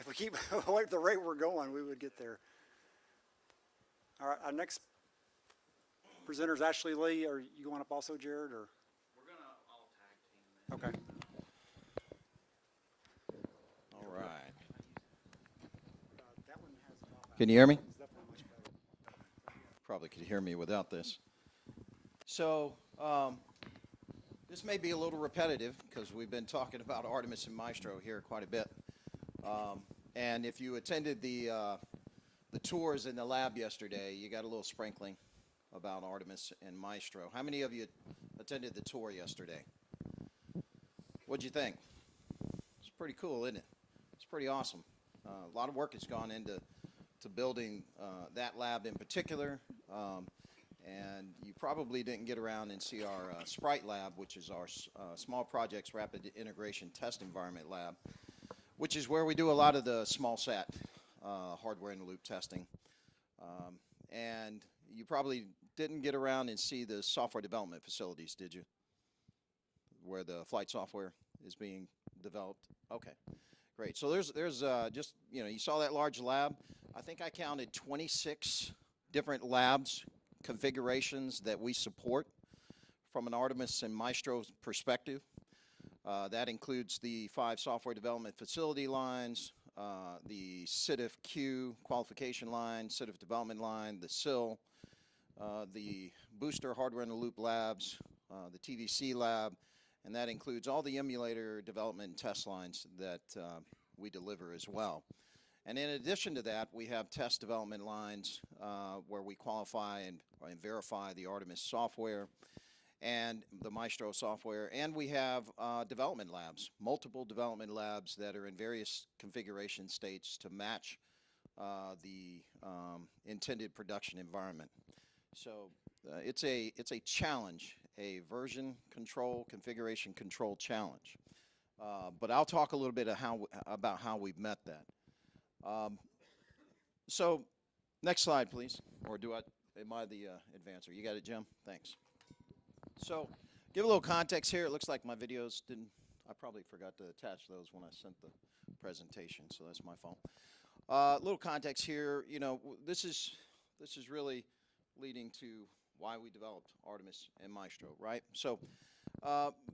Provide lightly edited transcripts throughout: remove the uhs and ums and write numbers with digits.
If we keep at the rate we're going, we would get there. All right, our next presenter is Ashley Lee. Are you going up also, Jared? Or we're gonna all tag team this. Okay. All right. That one has drop Can you hear me? It's definitely much better. Probably could hear me without this. So this may be a little repetitive because we've been talking about Artemis and Maestro here quite a bit. And if you attended the tours in the lab yesterday, you got a little sprinkling about Artemis and Maestro. How many of you attended the tour yesterday? What'd you think? It's pretty cool, isn't it? It's pretty awesome. A lot of work has gone into building that lab in particular. And you probably didn't get around and see our Sprite lab, which is our Small Projects Rapid Integration Test Environment lab, which is where we do a lot of the small sat hardware in the loop testing. And you probably didn't get around and see the software development facilities, did you? Where the flight software is being developed. Okay, great. So there's just, you saw that large lab. I think I counted 26 different labs, configurations that we support from an Artemis and Maestro perspective. That includes the 5 software development facility lines, the CITIF-Q qualification line, CITIF development line, the SIL, the booster hardware in the loop labs, the TVC lab, and that includes all the emulator development and test lines that we deliver as well. And in addition to that, we have test development lines where we qualify and verify the Artemis software and the Maestro software. And we have development labs, multiple development labs that are in various configuration states to match the intended production environment. So it's a challenge, a version control, configuration control challenge. But I'll talk a little bit about how we've met that. So next slide, please. Or am I the advancer? You got it, Jim? Thanks. So give a little context here. It looks like my videos I probably forgot to attach those when I sent the presentation, so that's my fault. Little context here. This is really leading to why we developed Artemis and Maestro, right? So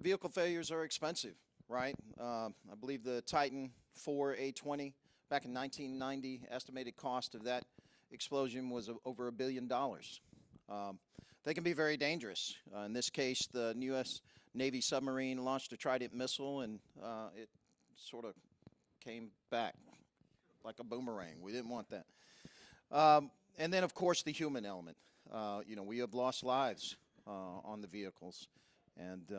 vehicle failures are expensive, right? I believe the Titan 4 A20 back in 1990, estimated cost of that explosion was over $1 billion. They can be very dangerous. In this case, the U.S. Navy submarine launched a Trident missile, and it sort of came back like a boomerang. We didn't want that. And then, of course, the human element. We have lost lives on the vehicles, and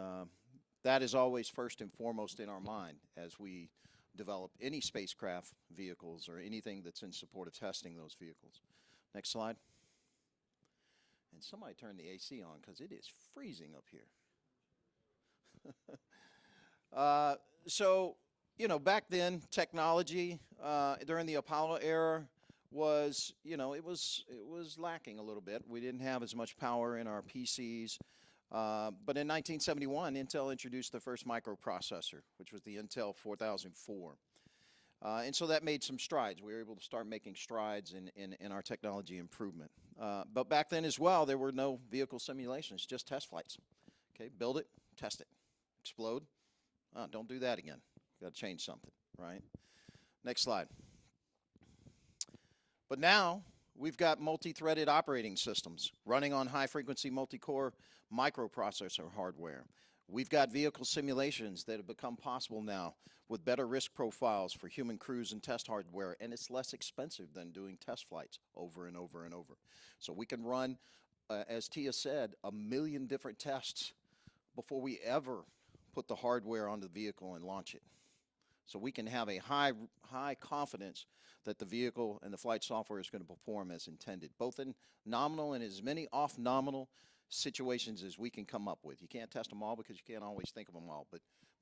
that is always first and foremost in our mind as we develop any spacecraft vehicles or anything that's in support of testing those vehicles. Next slide. And somebody turn the AC on because it is freezing up here. So, back then, technology during the Apollo era was, it was lacking a little bit. We didn't have as much power in our PCs. But in 1971, Intel introduced the first microprocessor, which was the Intel 4004. And so that made some strides. We were able to start making strides in our technology improvement. But back then as well, there were no vehicle simulations, just test flights. Okay, build it, test it, explode. Don't do that again. Got to change something, right? Next slide. But now we've got multi-threaded operating systems running on high-frequency multi-core microprocessor hardware. We've got vehicle simulations that have become possible now with better risk profiles for human crews and test hardware, and it's less expensive than doing test flights over and over and over. So we can run, as Tia said, 1 million different tests before we ever put the hardware on the vehicle and launch it. So we can have a high confidence that the vehicle and the flight software is going to perform as intended, both in nominal and as many off-nominal situations as we can come up with. You can't test them all because you can't always think of them all, but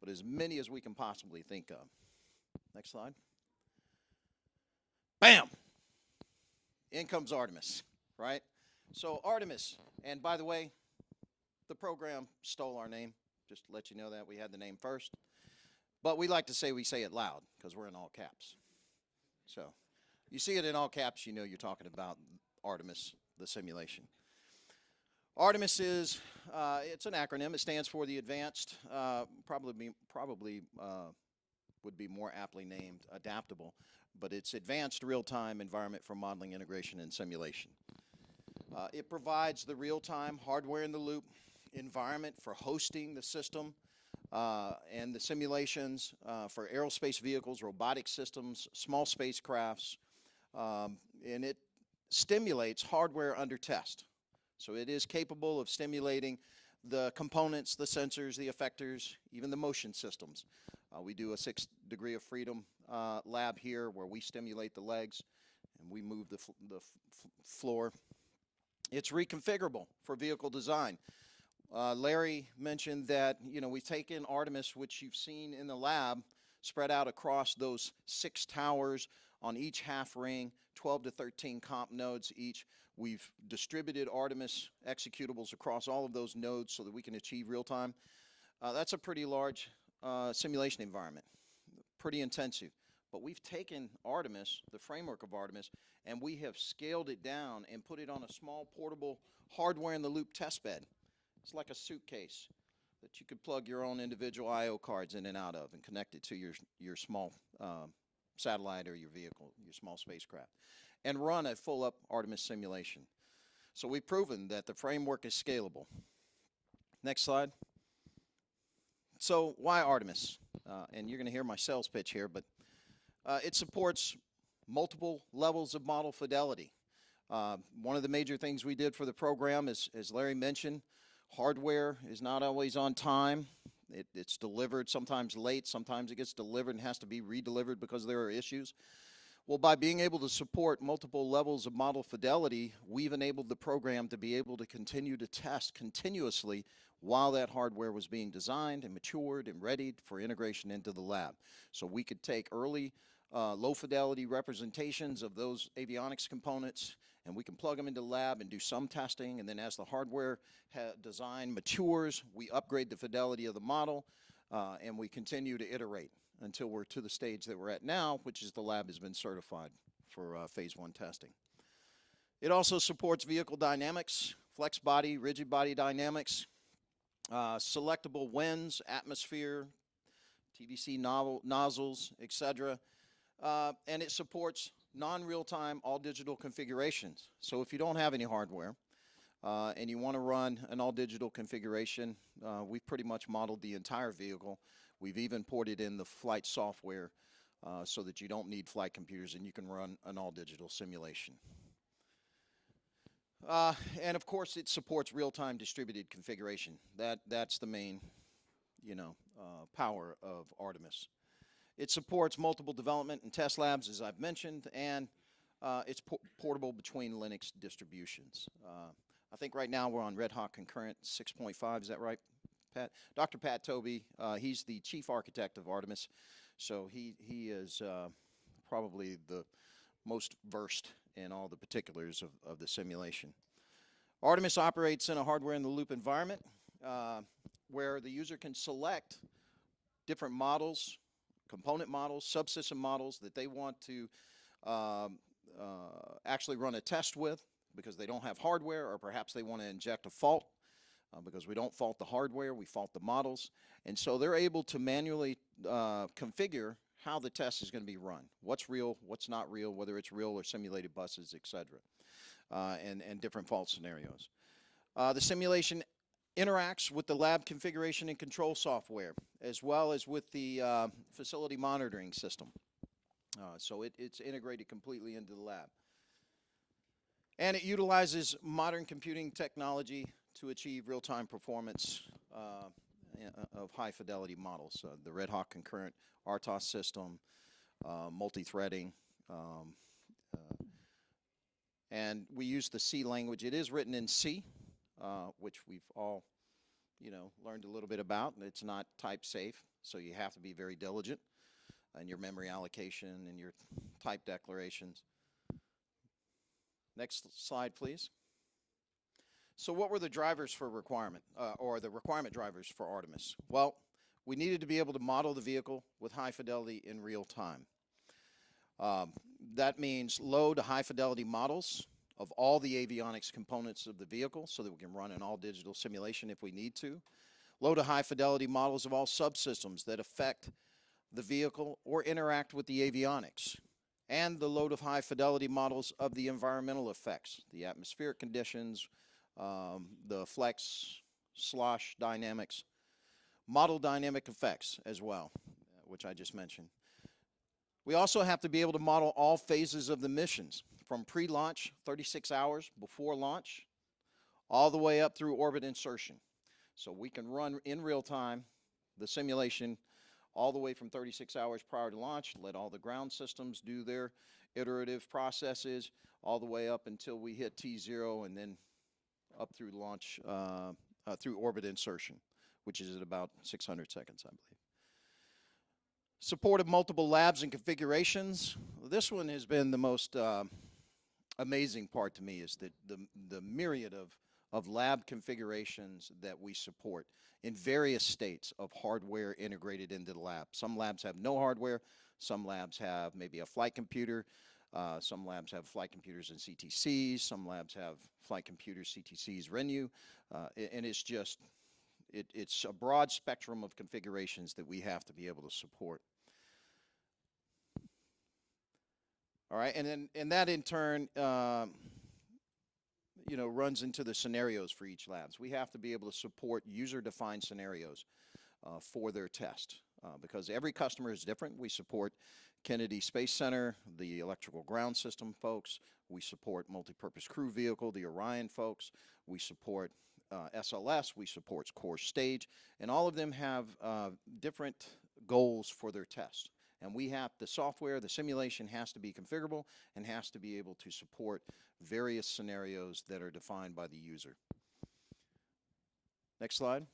as many as we can possibly think of. Next slide. Bam! In comes Artemis, right? So Artemis, and by the way, the program stole our name, just to let you know that. We had the name first. But we like to say we say it loud because we're in all caps. So you see it in all caps, you know you're talking about Artemis, the simulation. Artemis is, it's an acronym. It stands for the Advanced, probably would be more aptly named Adaptable, but it's Advanced Real-Time Environment for Modeling, Integration, and Simulation. It provides the real-time hardware-in-the-loop environment for hosting the system and the simulations for aerospace vehicles, robotic systems, small spacecrafts, and it stimulates hardware under test. So it is capable of stimulating the components, the sensors, the effectors, even the motion systems. We do a 6 degree of freedom lab here where we stimulate the legs and we move the floor. It's reconfigurable for vehicle design. Larry mentioned that, you know, we've taken Artemis, which you've seen in the lab, spread out across those 6 towers on each half ring, 12 to 13 comp nodes each. We've distributed Artemis executables across all of those nodes so that we can achieve real time. That's a pretty large simulation environment, pretty intensive. But we've taken Artemis, the framework of Artemis, and we have scaled it down and put it on a small portable hardware-in-the-loop test bed. It's like a suitcase that you could plug your own individual I/O cards in and out of and connect it to your small satellite or your vehicle, your small spacecraft, and run a full-up Artemis simulation. So we've proven that the framework is scalable. Next slide. So why Artemis? And you're going to hear my sales pitch here, but it supports multiple levels of model fidelity. One of the major things we did for the program is, as Larry mentioned, hardware is not always on time. It's delivered sometimes late, sometimes it gets delivered and has to be redelivered because there are issues. Well, by being able to support multiple levels of model fidelity, we've enabled the program to be able to continue to test continuously while that hardware was being designed and matured and readied for integration into the lab. So we could take early low fidelity representations of those avionics components and we can plug them into the lab and do some testing, and then as the hardware design matures, we upgrade the fidelity of the model and we continue to iterate until we're to the stage that we're at now, which is the lab has been certified for phase 1 testing. It also supports vehicle dynamics, flex body, rigid body dynamics, selectable winds, atmosphere, TVC nozzles, etc. And it supports non-real-time, all-digital configurations. So if you don't have any hardware and you want to run an all-digital configuration, we've pretty much modeled the entire vehicle. We've even ported in the flight software so that you don't need flight computers and you can run an all-digital simulation. And of course, it supports real-time distributed configuration. That's the main, power of Artemis. It supports multiple development and test labs, as I've mentioned, and it's portable between Linux distributions. I think right now we're on Red Hot Concurrent 6.5. Is that right, Pat? Dr. Pat Toby, he's the chief architect of Artemis, so he is probably the most versed in all the particulars of the simulation. Artemis operates in a hardware-in-the-loop environment where the user can select different models, component models, subsystem models that they want to actually run a test with because they don't have hardware, or perhaps they want to inject a fault because we don't fault the hardware, we fault the models. And so they're able to manually configure how the test is going to be run, what's real, what's not real, whether it's real or simulated buses, etc., and different fault scenarios. The simulation interacts with the lab configuration and control software, as well as with the facility monitoring system. So it's integrated completely into the lab. And it utilizes modern computing technology to achieve real-time performance of high-fidelity models. The Red Hawk Concurrent RTOS system, multi-threading, and we use the C language. It is written in C, which we've all, learned a little bit about. It's not type safe, so you have to be very diligent in your memory allocation and your type declarations. Next slide, please. So what were the drivers for requirement, or the requirement drivers for Artemis? Well, we needed to be able to model the vehicle with high fidelity in real time. That means low to high fidelity models of all the avionics components of the vehicle so that we can run an all digital simulation if we need to. Low to high fidelity models of all subsystems that affect the vehicle or interact with the avionics. And the low to high fidelity models of the environmental effects, the atmospheric conditions, the flex, slosh dynamics, model dynamic effects as well, which I just mentioned. We also have to be able to model all phases of the missions, from pre-launch, 36 hours before launch, all the way up through orbit insertion. So we can run in real time the simulation all the way from 36 hours prior to launch, let all the ground systems do their iterative processes, all the way up until we hit T0 and then up through launch, through orbit insertion, which is at about 600 seconds, I believe. Support of multiple labs and configurations. This one has been the most amazing part to me, is that the myriad of lab configurations that we support in various states of hardware integrated into the lab. Some labs have no hardware, some labs have maybe a flight computer, some labs have flight computers and CTCs, some labs have flight computers, CTCs, RENU, and it's just, it's a broad spectrum of configurations that we have to be able to support. All right, and that in turn, runs into the scenarios for each labs. We have to be able to support user-defined scenarios for their test because every customer is different. We support Kennedy Space Center, the electrical ground system folks. We support multipurpose crew vehicle, the Orion folks. We support SLS. We support core stage. And all of them have different goals for their test. And we have the software, the simulation has to be configurable and has to be able to support various scenarios that are defined by the user. Next slide.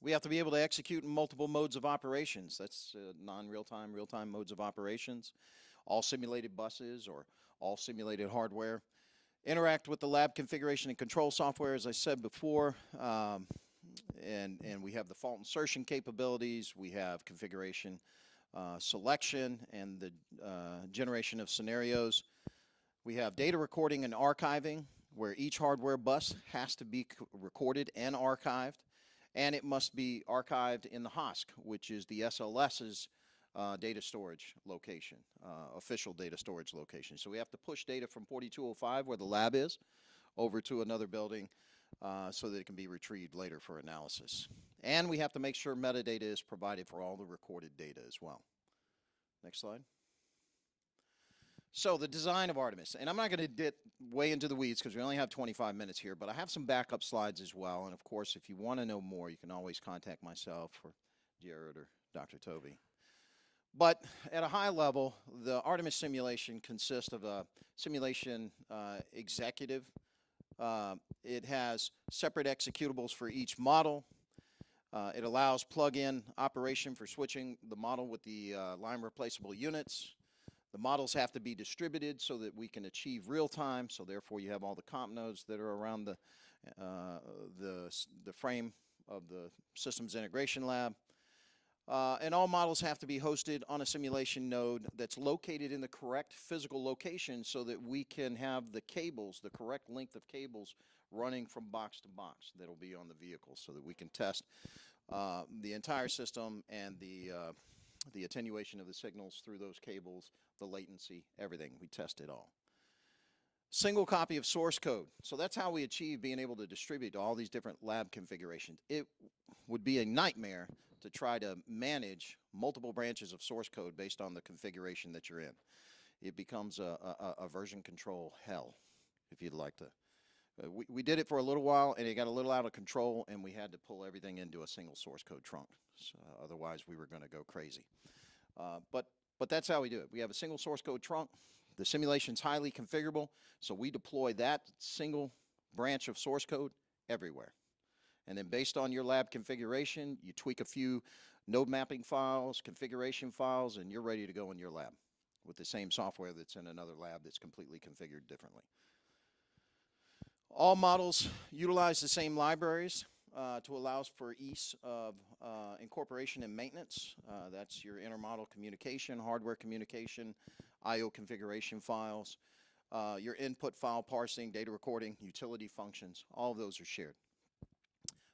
We have to be able to execute in multiple modes of operations. That's non-real-time, real-time modes of operations. All simulated buses or all simulated hardware. Interact with the lab configuration and control software, as I said before. And we have the fault insertion capabilities. We have configuration selection and the generation of scenarios. We have data recording and archiving, where each hardware bus has to be recorded and archived, and it must be archived in the HOSC, which is the SLS's data storage location, official data storage location. So we have to push data from 4205, where the lab is, over to another building so that it can be retrieved later for analysis. And we have to make sure metadata is provided for all the recorded data as well. Next slide. So the design of Artemis, and I'm not going to get way into the weeds because we only have 25 minutes here, but I have some backup slides as well. And of course, if you want to know more, you can always contact myself or Jared or Dr. Toby. But at a high level, the Artemis simulation consists of a simulation executive. It has separate executables for each model. It allows plug-in operation for switching the model with the line replaceable units. The models have to be distributed so that we can achieve real time, so therefore you have all the comp nodes that are around the frame of the systems integration lab. And all models have to be hosted on a simulation node that's located in the correct physical location so that we can have the cables, the correct length of cables, running from box to box that'll be on the vehicle so that we can test the entire system and the attenuation of the signals through those cables, the latency, everything. We test it all. Single copy of source code. So that's how we achieve being able to distribute all these different lab configurations. It would be a nightmare to try to manage multiple branches of source code based on the configuration that you're in. It becomes a version control hell, if you'd like to. We did it for a little while, and it got a little out of control, and we had to pull everything into a single source code trunk. So otherwise, we were going to go crazy. But that's how we do it. We have a single source code trunk. The simulation's highly configurable, so we deploy that single branch of source code everywhere. And then based on your lab configuration, you tweak a few node mapping files, configuration files, and you're ready to go in your lab with the same software that's in another lab that's completely configured differently. All models utilize the same libraries. to allow for ease of incorporation and maintenance. That's your intermodal communication, hardware communication, I/O configuration files, your input file parsing, data recording, utility functions. All of those are shared.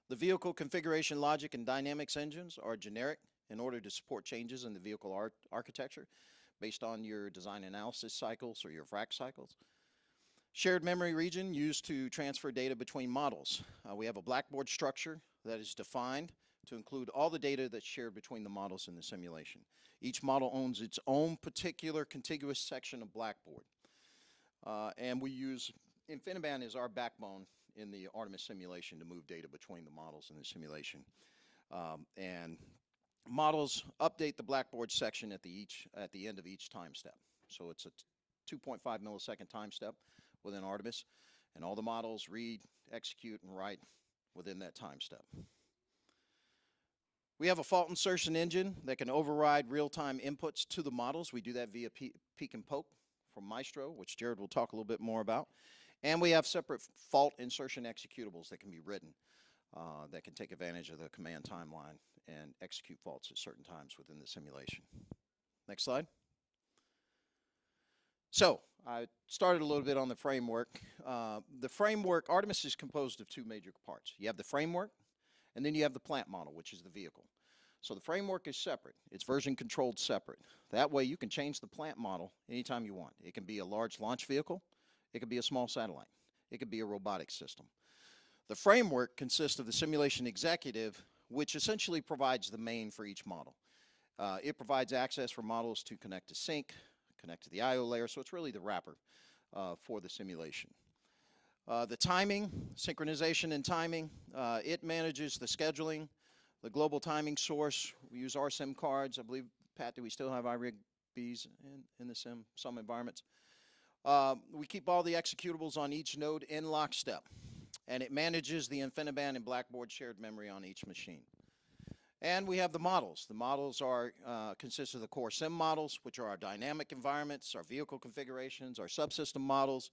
The vehicle configuration logic and dynamics engines are generic in order to support changes in the vehicle architecture based on your design analysis cycles or your frac cycles. Shared memory region used to transfer data between models. We have a blackboard structure that is defined to include all the data that's shared between the models in the simulation. Each model owns its own particular contiguous section of blackboard. And we use InfiniBand as our backbone in the Artemis simulation to move data between the models in the simulation. And models update the blackboard section at the end of each time step. So it's a 2.5 millisecond time step within Artemis, and all the models read, execute, and write within that time step. We have a fault insertion engine that can override real-time inputs to the models. We do that via peek and poke from Maestro, which Jared will talk a little bit more about. And we have separate fault insertion executables that can be written that can take advantage of the command timeline and execute faults at certain times within the simulation. Next slide. So I started a little bit on the framework. The framework, Artemis is composed of two major parts. You have the framework, and then you have the plant model, which is the vehicle. So the framework is separate. It's version controlled separate. That way you can change the plant model anytime you want. It can be a large launch vehicle. It could be a small satellite. It could be a robotic system. The framework consists of the simulation executive, which essentially provides the main for each model. It provides access for models to connect to sync, connect to the I/O layer, so it's really the wrapper for the simulation. The timing, synchronization and timing, it manages the scheduling, the global timing source. We use RSIM cards. I believe, Pat, do we still have iRig-Bs in the sim, some environments? We keep all the executables on each node in lockstep, and it manages the InfiniBand and Blackboard shared memory on each machine. And we have the models. The models are consist of the core sim models, which are our dynamic environments, our vehicle configurations, our subsystem models,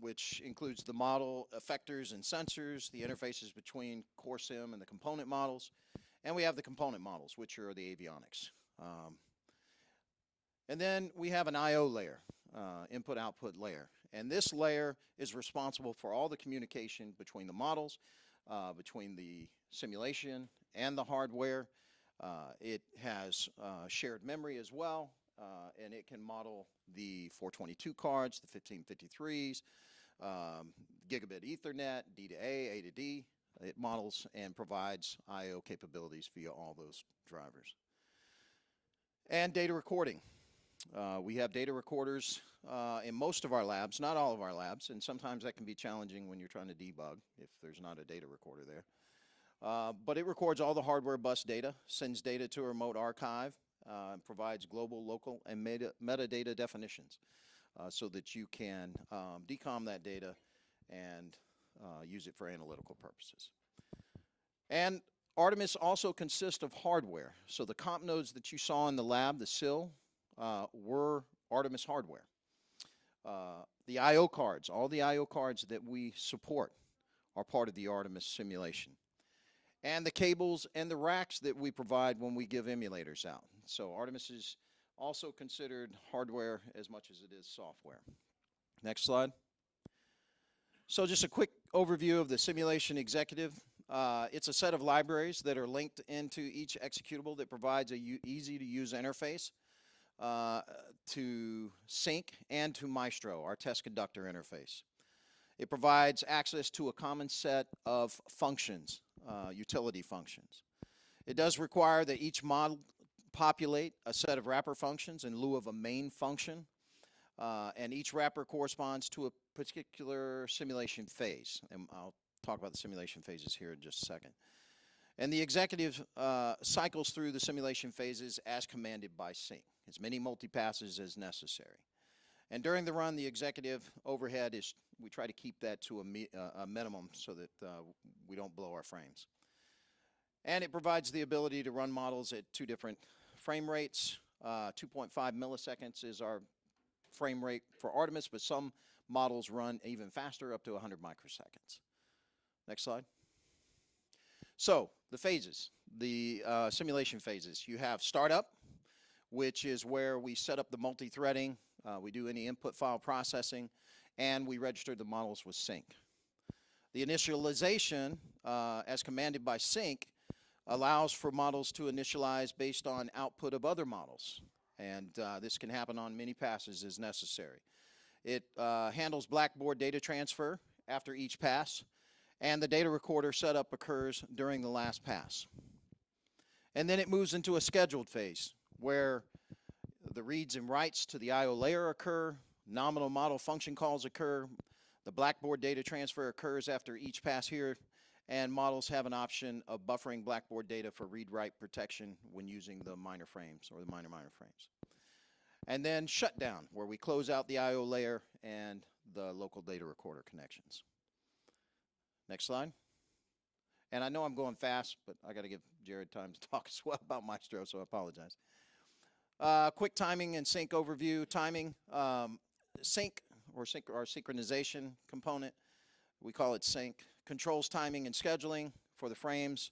which includes the model effectors and sensors, the interfaces between core sim and the component models. And we have the component models, which are the avionics. And then we have an I/O layer, input-output layer. And this layer is responsible for all the communication between the models, between the simulation and the hardware. It has shared memory as well, and it can model the 422 cards, the 1553s, gigabit Ethernet, D to A to D. It models and provides I/O capabilities via all those drivers. And data recording. We have data recorders in most of our labs, not all of our labs, and sometimes that can be challenging when you're trying to debug if there's not a data recorder there. But it records all the hardware bus data, sends data to a remote archive, and provides global, local, and metadata definitions so that you can decom that data and use it for analytical purposes. And Artemis also consists of hardware. So the comp nodes that you saw in the lab, the SIL, were Artemis hardware. The I/O cards, all the I/O cards that we support are part of the Artemis simulation. And the cables and the racks that we provide when we give emulators out. So Artemis is also considered hardware as much as it is software. Next slide. So just a quick overview of the simulation executive. It's a set of libraries that are linked into each executable that provides a easy-to-use interface to Sync and to Maestro, our test conductor interface. It provides access to a common set of functions, utility functions. It does require that each model populate a set of wrapper functions in lieu of a main function, and each wrapper corresponds to a particular simulation phase. And I'll talk about the simulation phases here in just a second. And the executive cycles through the simulation phases as commanded by Sync, as many multipasses as necessary. And during the run, the executive overhead is, we try to keep that to a minimum so that we don't blow our frames. And it provides the ability to run models at two different frame rates. 2.5 milliseconds is our frame rate for Artemis, but some models run even faster, up to 100 microseconds. Next slide. So the phases, the simulation phases. You have startup, which is where we set up the multi-threading, we do any input file processing, and we register the models with sync. The initialization, as commanded by sync, allows for models to initialize based on output of other models. And this can happen on many passes as necessary. It handles Blackboard data transfer after each pass, and the data recorder setup occurs during the last pass. And then it moves into a scheduled phase, where the reads and writes to the I/O layer occur, nominal model function calls occur, the Blackboard data transfer occurs after each pass here, and models have an option of buffering Blackboard data for read-write protection when using the minor frames or the minor frames. And then shutdown, where we close out the I/O layer and the local data recorder connections. Next slide. And I know I'm going fast, but I got to give Jared time to talk as well about Maestro, so I apologize. Quick timing and sync overview. Timing, sync or synchronization component, we call it sync, controls timing and scheduling for the frames.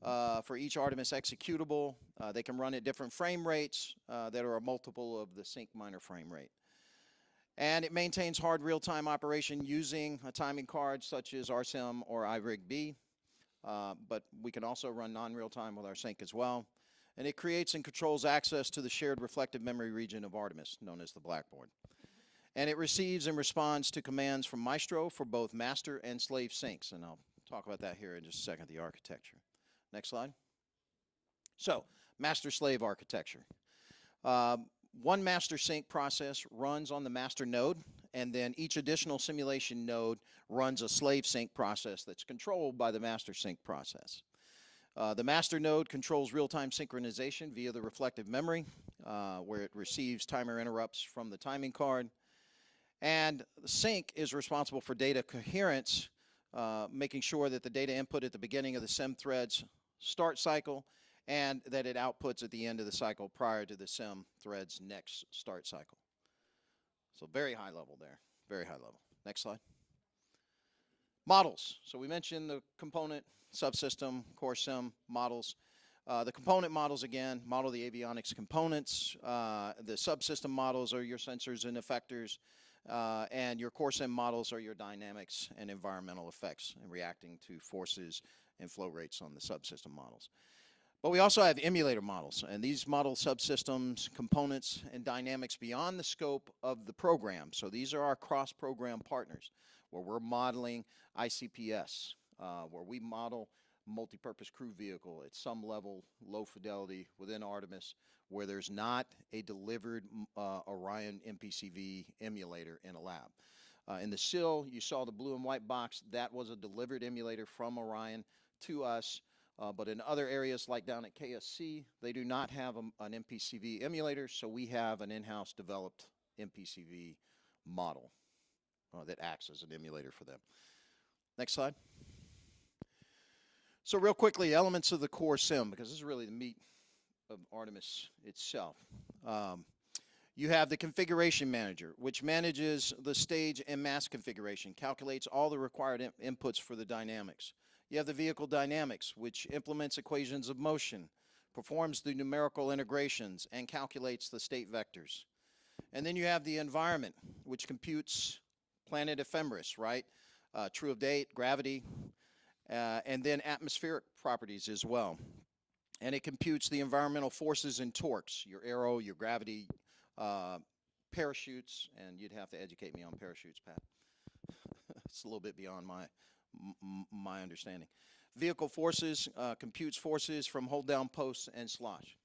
For each Artemis executable, they can run at different frame rates that are a multiple of the sync minor frame rate. And it maintains hard real-time operation using a timing card such as RSIM or iRig-B, but we can also run non-real-time with our sync as well. And it creates and controls access to the shared reflective memory region of Artemis, known as the Blackboard. And it receives and responds to commands from Maestro for both master and slave syncs, and I'll talk about that here in just a second, the architecture. Next slide. So, master-slave architecture. One master sync process runs on the master node, and then each additional simulation node runs a slave sync process that's controlled by the master sync process. The master node controls real-time synchronization via the reflective memory, where it receives timer interrupts from the timing card. And the sync is responsible for data coherence, making sure that the data input at the beginning of the sim thread's start cycle and that it outputs at the end of the cycle prior to the sim thread's next start cycle. So very high level there, very high level. Next slide. Models. So we mentioned the component, subsystem, core sim models. The component models, again, model the avionics components. The subsystem models are your sensors and effectors. And your core sim models are your dynamics and environmental effects and reacting to forces and flow rates on the subsystem models. But we also have emulator models, and these model subsystems, components, and dynamics beyond the scope of the program. So these are our cross-program partners, where we're modeling ICPS, where we model multi-purpose crew vehicle at some level, low fidelity within Artemis, where there's not a delivered Orion MPCV emulator in a lab. In the SIL, you saw the blue and white box. That was a delivered emulator from Orion to us. But in other areas, like down at KSC, they do not have an MPCV emulator, so we have an in-house developed MPCV model that acts as an emulator for them. Next slide. So real quickly, elements of the core sim, because this is really the meat of Artemis itself. You have the configuration manager, which manages the stage and mass configuration, calculates all the required inputs for the dynamics. You have the vehicle dynamics, which implements equations of motion, performs the numerical integrations, and calculates the state vectors. And then you have the environment, which computes planet ephemeris, right? True of date, gravity, and then atmospheric properties as well. And it computes the environmental forces and torques, your aero, your gravity, parachutes, and you'd have to educate me on parachutes, Pat. It's a little bit beyond my understanding. Vehicle forces, computes forces from hold down posts and slosh.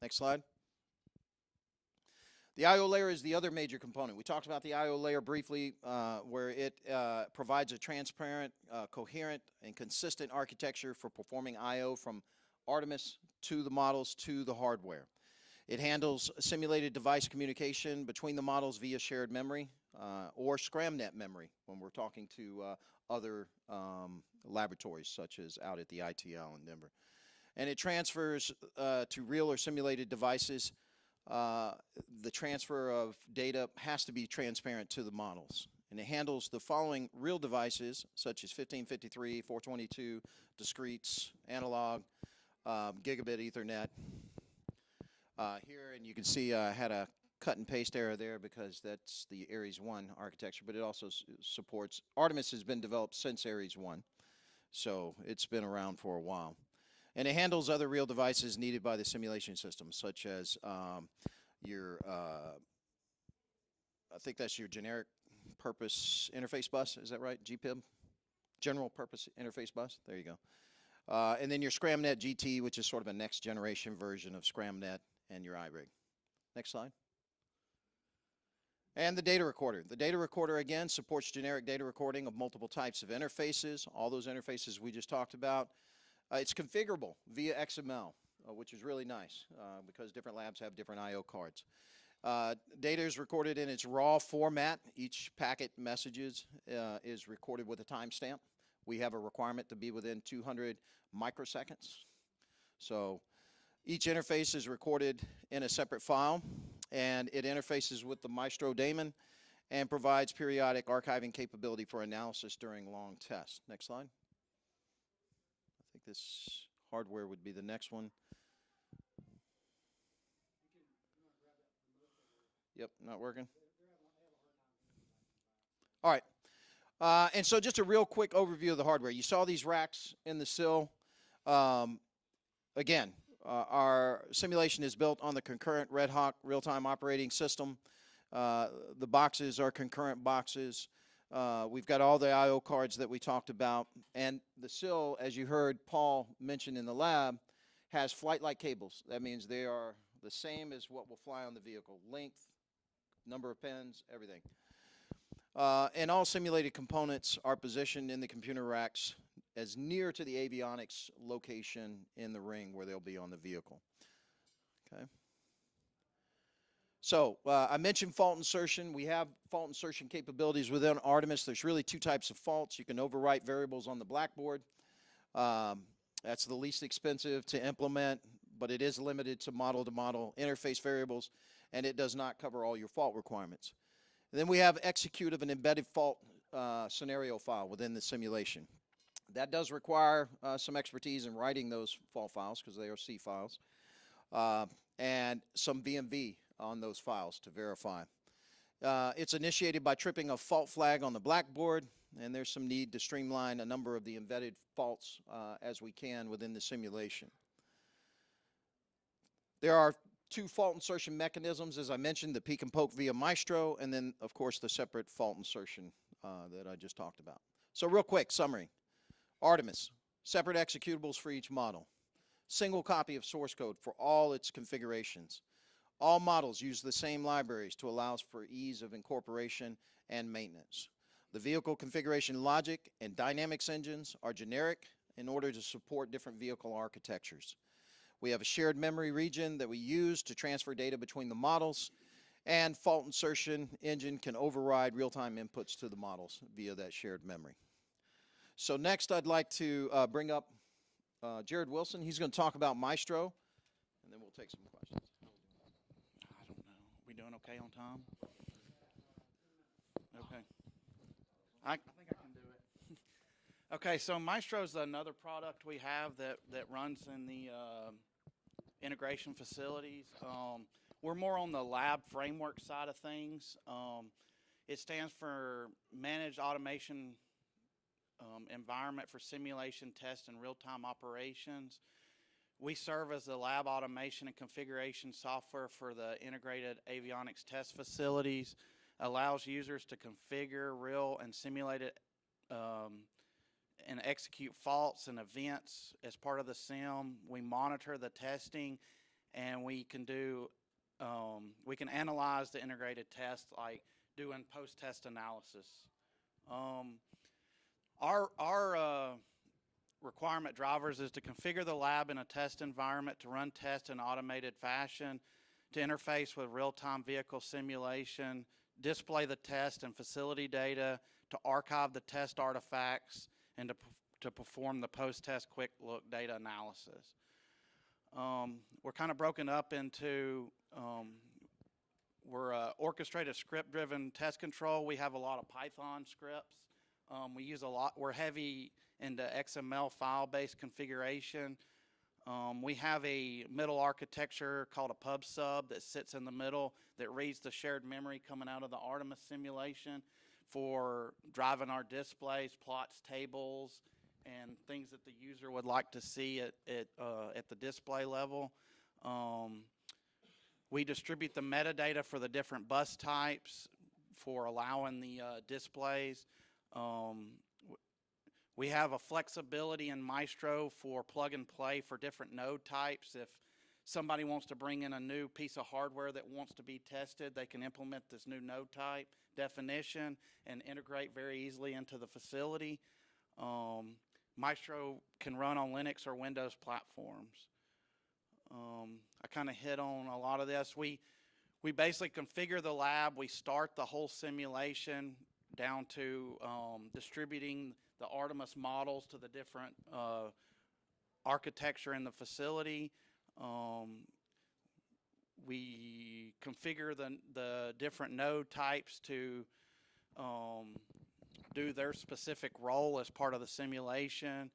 Next slide. The I/O layer is the other major component. We talked about the I/O layer briefly, where it provides a transparent, coherent, and consistent architecture for performing I/O from Artemis to the models to the hardware. It handles simulated device communication between the models via shared memory or ScramNet memory when we're talking to other laboratories, such as out at the ITL in Denver. And it transfers to real or simulated devices. The transfer of data has to be transparent to the models. and it handles the following real devices, such as 1553, 422, discretes, analog, gigabit Ethernet. Here, and you can see I had a cut and paste error there because that's the Ares 1 architecture, but it also supports, Artemis has been developed since Ares 1, so it's been around for a while. And it handles other real devices needed by the simulation system, such as your, I think that's your generic purpose interface bus, is that right, GPIB? General purpose interface bus, there you go. And then your ScramNet GT, which is sort of a next generation version of ScramNet, and your iRig. Next slide. And the data recorder. The data recorder, again, supports generic data recording of multiple types of interfaces, all those interfaces we just talked about. It's configurable via XML, which is really nice because different labs have different I/O cards. Data is recorded in its raw format. Each packet messages is recorded with a timestamp. We have a requirement to be within 200 microseconds. So each interface is recorded in a separate file, and it interfaces with the Maestro daemon and provides periodic archiving capability for analysis during long tests. Next slide. I think this hardware would be the next one. Yep, not working. All right. And so just a real quick overview of the hardware. You saw these racks in the sill. Again, our simulation is built on the concurrent Red Hawk real-time operating system. The boxes are concurrent boxes. We've got all the I/O cards that we talked about. And the sill, as you heard Paul mention in the lab, has flight-like cables. That means they are the same as what will fly on the vehicle. Length, number of pins, everything. And all simulated components are positioned in the computer racks as near to the avionics location in the ring where they'll be on the vehicle. Okay. So I mentioned fault insertion. We have fault insertion capabilities within Artemis. There's really two types of faults. You can overwrite variables on the blackboard. That's the least expensive to implement, but it is limited to model-to-model interface variables, and it does not cover all your fault requirements. And then we have execute of an embedded fault scenario file within the simulation. That does require some expertise in writing those fault files because they are C files, and some VMV on those files to verify. It's initiated by tripping a fault flag on the blackboard, and there's some need to streamline a number of the embedded faults as we can within the simulation. There are two fault insertion mechanisms, as I mentioned, the peek and poke via Maestro, and then, of course, the separate fault insertion that I just talked about. So real quick, summary. Artemis, separate executables for each model. Single copy of source code for all its configurations. All models use the same libraries to allow for ease of incorporation and maintenance. The vehicle configuration logic and dynamics engines are generic in order to support different vehicle architectures. We have a shared memory region that we use to transfer data between the models, and fault insertion engine can override real-time inputs to the models via that shared memory. So next I'd like to bring up Jared Wilson. He's going to talk about Maestro, and then we'll take some questions. I don't know. We doing okay on time? Okay. I think I can do it. Okay, so Maestro is another product we have that runs in the integration facilities. We're more on the lab framework side of things. It stands for Managed Automation Environment for Simulation, Test, and Real-Time Operations. We serve as the lab automation and configuration software for the integrated avionics test facilities, allows users to configure real and simulated and execute faults and events as part of the sim. We monitor the testing, and we can analyze the integrated tests like doing post-test analysis. Our requirement drivers is to configure the lab in a test environment to run tests in automated fashion, to interface with real-time vehicle simulation, display the test and facility data, to archive the test artifacts, and to perform the post-test quick look data analysis. We're kind of broken up into we're orchestrated script-driven test control. We have a lot of Python scripts. We use a lot. We're heavy into XML file-based configuration. We have a middle architecture called a pub sub that sits in the middle that reads the shared memory coming out of the Artemis simulation for driving our displays, plots, tables, and things that the user would like to see at the display level. We distribute the metadata for the different bus types for allowing the displays. We have a flexibility in Maestro for plug and play for different node types. If somebody wants to bring in a new piece of hardware that wants to be tested, they can implement this new node type definition and integrate very easily into the facility. Maestro can run on Linux or Windows platforms. I kind of hit on a lot of this. We basically configure the lab. We start the whole simulation down to distributing the Artemis models to the different architecture in the facility. We configure the different node types to do their specific role as part of the simulation.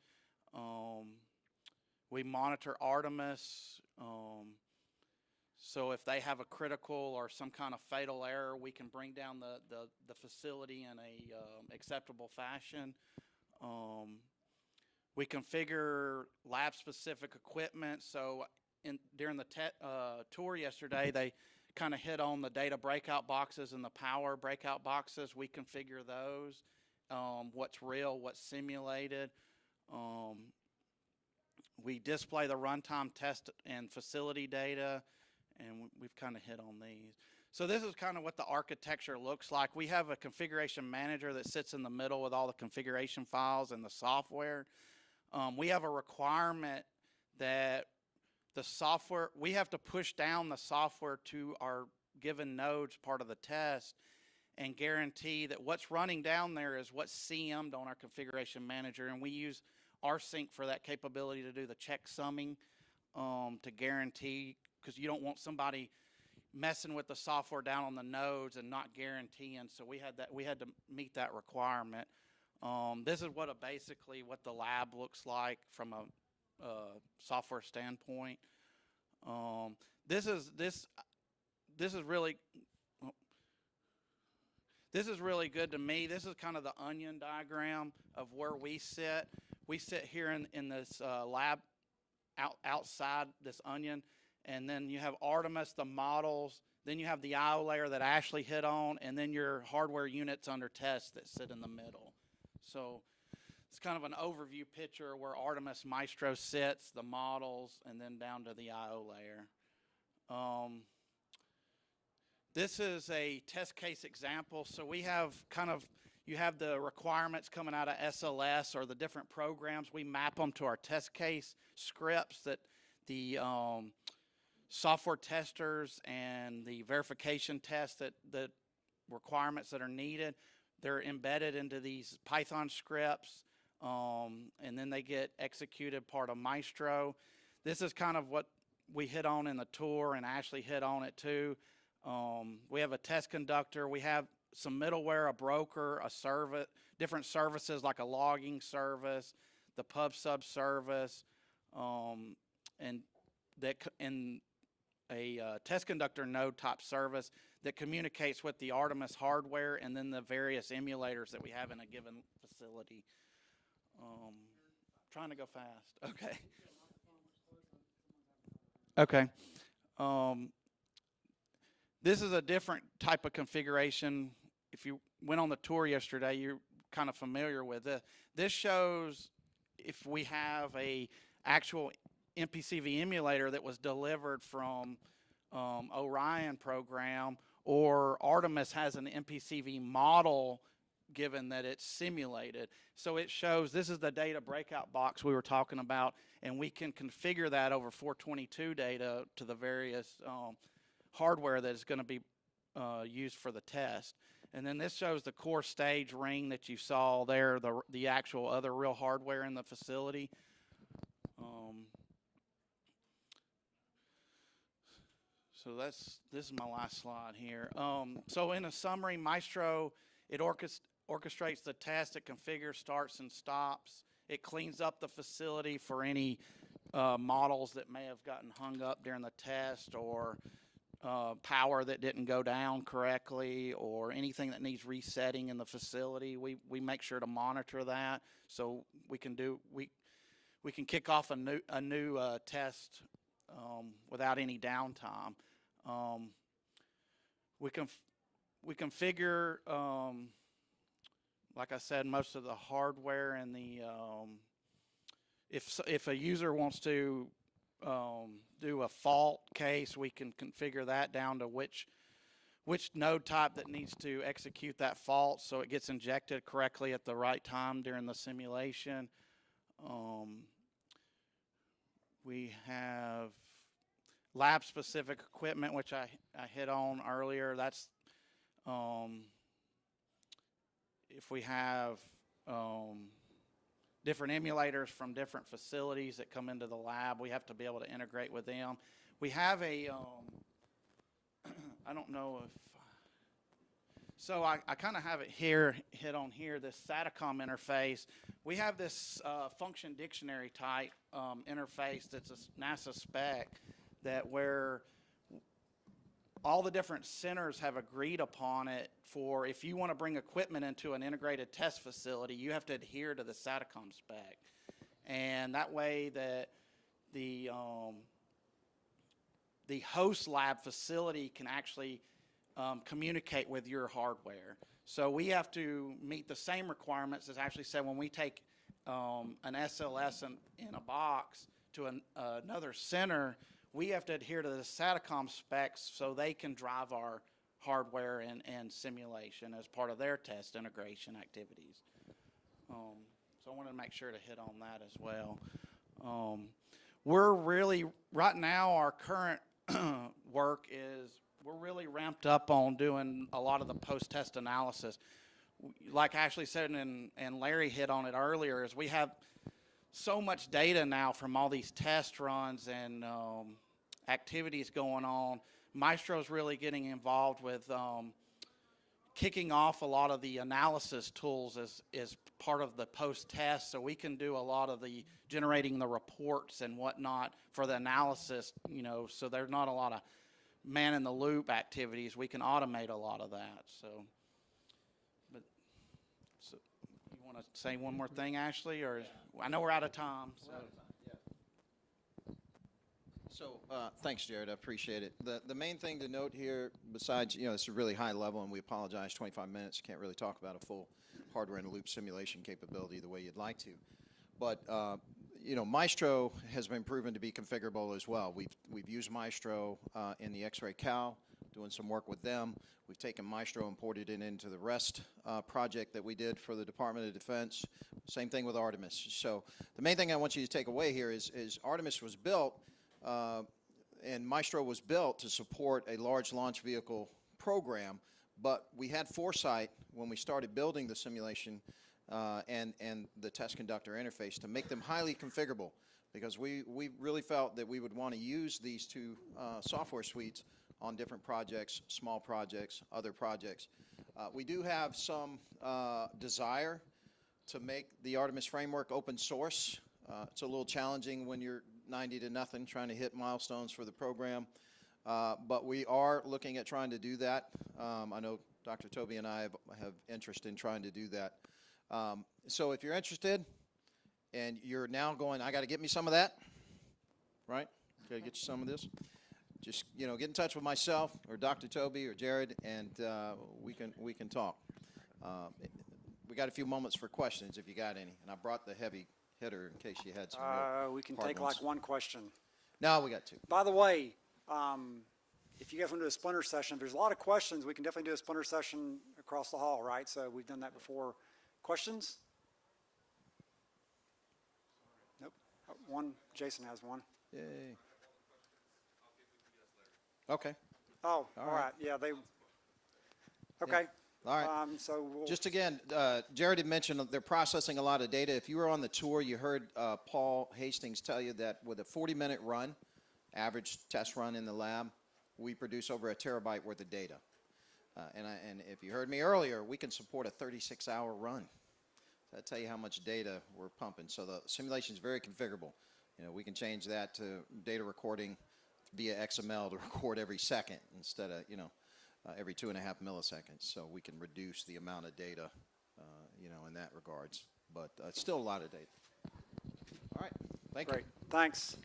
We monitor Artemis. So if they have a critical or some kind of fatal error, we can bring down the facility in a acceptable fashion. We configure lab-specific equipment. So during the tour yesterday, they kind of hit on the data breakout boxes and the power breakout boxes. We configure those, what's real, what's simulated. We display the runtime test and facility data, and we've kind of hit on these. So this is kind of what the architecture looks like. We have a configuration manager that sits in the middle with all the configuration files and the software. We have a requirement that the software, we have to push down the software to our given nodes part of the test and guarantee that what's running down there is what's CM'd on our configuration manager. And we use rsync for that capability to do the checksumming to guarantee, because you don't want somebody messing with the software down on the nodes and not guaranteeing. So we had to meet that requirement. This is basically what the lab looks like from a software standpoint. This is really good to me. This is kind of the onion diagram of where we sit. We sit here in this lab outside this onion, and then you have Artemis, the models, then you have the IO layer that Ashley hit on, and then your hardware units under test that sit in the middle. So it's kind of an overview picture where Artemis Maestro sits, the models, and then down to the IO layer. This is a test case example. So we have you have the requirements coming out of SLS or the different programs. We map them to our test case scripts that the software testers and the verification tests that requirements that are needed. They're embedded into these Python scripts, and then they get executed part of Maestro. This is kind of what we hit on in the tour, and Ashley hit on it too. We have a test conductor. We have some middleware, a broker, a service, different services like a logging service, the pub sub service, and a test conductor node type service that communicates with the Artemis hardware and then the various emulators that we have in a given facility. Trying to go fast. Okay. Okay. This is a different type of configuration. If you went on the tour yesterday, you're kind of familiar with it. This shows if we have a actual MPCV emulator that was delivered from Orion program, or Artemis has an MPCV model given that it's simulated. So it shows this is the data breakout box we were talking about, and we can configure that over 422 data to the various hardware that is going to be used for the test. And then this shows the core stage ring that you saw there, the actual other real hardware in the facility. So this is my last slide here. So in a summary, Maestro, it orchestrates the test, it configures, starts and stops. It cleans up the facility for any models that may have gotten hung up during the test, or power that didn't go down correctly, or anything that needs resetting in the facility. We make sure to monitor that, so we can kick off a new test without any downtime. We configure, like I said, most of the hardware and the if a user wants to do a fault case, we can configure that down to which node type that needs to execute that fault, so it gets injected correctly at the right time during the simulation. We have lab-specific equipment, which I hit on earlier. That's if we have different emulators from different facilities that come into the lab, we have to be able to integrate with them. We have a, I don't know if, so I kind of have it here, hit on here, this SATAM interface. We have this function dictionary type interface that's a NASA spec, that where all the different centers have agreed upon it for, if you want to bring equipment into an integrated test facility, you have to adhere to the SATAM spec. And that way that the host lab facility can actually communicate with your hardware. So we have to meet the same requirements as actually said when we take an SLS in a box to another center. We have to adhere to the SATAM specs so they can drive our hardware and simulation as part of their test integration activities. So I wanted to make sure to hit on that as well. We're really, right now, our current work is, we're really ramped up on doing a lot of the post-test analysis. Like Ashley said, and Larry hit on it earlier, is we have so much data now from all these test runs and activities going on. Maestro's really getting involved with kicking off a lot of the analysis tools as part of the post-test, so we can do a lot of the generating the reports and whatnot for the analysis, you know, so there's not a lot of man-in-the-loop activities. We can automate a lot of that. So you want to say one more thing, Ashley, or I know we're out of time. So. So thanks, Jared. I appreciate it. The main thing to note here, besides, you know, it's a really high level, and we apologize, 25 minutes, can't really talk about a full hardware-in-a-loop simulation capability the way you'd like to. But, you know, Maestro has been proven to be configurable as well. We've used Maestro in the X-ray Cal, doing some work with them. We've taken Maestro and ported it into the REST project that we did for the Department of Defense. Same thing with Artemis. So the main thing I want you to take away here is Artemis was built and Maestro was built to support a large launch vehicle program, but we had foresight when we started building the simulation and the test conductor interface to make them highly configurable, because we really felt that we would want to use these two software suites on different projects, small projects, other projects. We do have some desire to make the Artemis Framework open source. It's a little challenging when you're 90 to nothing trying to hit milestones for the program, but we are looking at trying to do that. I know Dr. Toby and I have interest in trying to do that. So if you're interested and you're now going, I got to get me some of that, right? Got to get you some of this. Just, you know, get in touch with myself or Dr. Toby or Jared, and we can talk. We got a few moments for questions if you got any, and I brought the heavy hitter in case you had some real we can hard take ones. like one question. No, we got two. By the way, if you guys want to do a splinter session, if there's a lot of questions, we can definitely do a splinter session across the hall, right? So we've done that before. Questions? Nope. One, Jason has one. Yay. Okay. Oh, all right. Yeah, they, okay. All right. So we'll. Just again, Jared had mentioned that they're processing a lot of data. If you were on the tour, you heard Paul Hastings tell you that with a 40-minute run, average test run in the lab, we produce over 1 terabyte worth of data. And if you heard me earlier, we can support a 36-hour run. So I tell you how much data we're pumping. So the simulation is very configurable. You know, we can change that to data recording via XML to record every second instead of, you know, every 2.5 milliseconds. So we can reduce the amount of data, you know, in that regards. But it's still a lot of data. All right. Thank you. Great. Thanks.